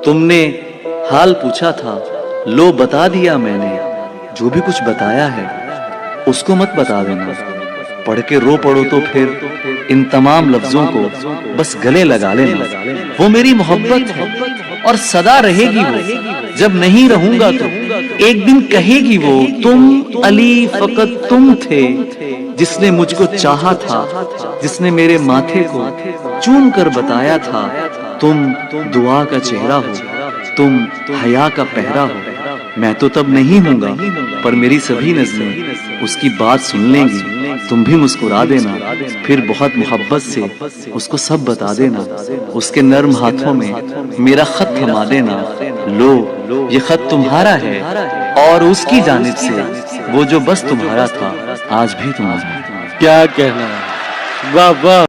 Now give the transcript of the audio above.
تم نے حال پوچھا تھا، لو بتا دیا میں نے، جو بھی کچھ بتایا ہے اس کو مت بتا دینا، پڑھ کے رو پڑو تو پھر ان تمام لفظوں کو بس گلے لگا لینا۔ وہ میری محبت ہے اور صدا رہے گی، وہ جب نہیں رہوں گا تو ایک دن کہے گی وہ، تم علی فقط تم تھے جس نے مجھ کو چاہا تھا، جس نے میرے ماتھے کو چوم کر بتایا تھا، تم دعا کا چہرہ ہو، تم حیا کا پہرا ہو۔ میں تو تب نہیں ہوں گا، پر میری سبھی نظمیں اس کی بات سن لیں گی، تم بھی مسکرا دینا، پھر بہت محبت سے اس کو سب بتا دینا، اس کے نرم ہاتھوں میں میرا خط تھما دینا، لو یہ خط تمہارا ہے اور اس کی جانب سے وہ جو بس تمہارا تھا آج بھی تمہارا ہے۔ کیا کہنا ہے، واہ واہ۔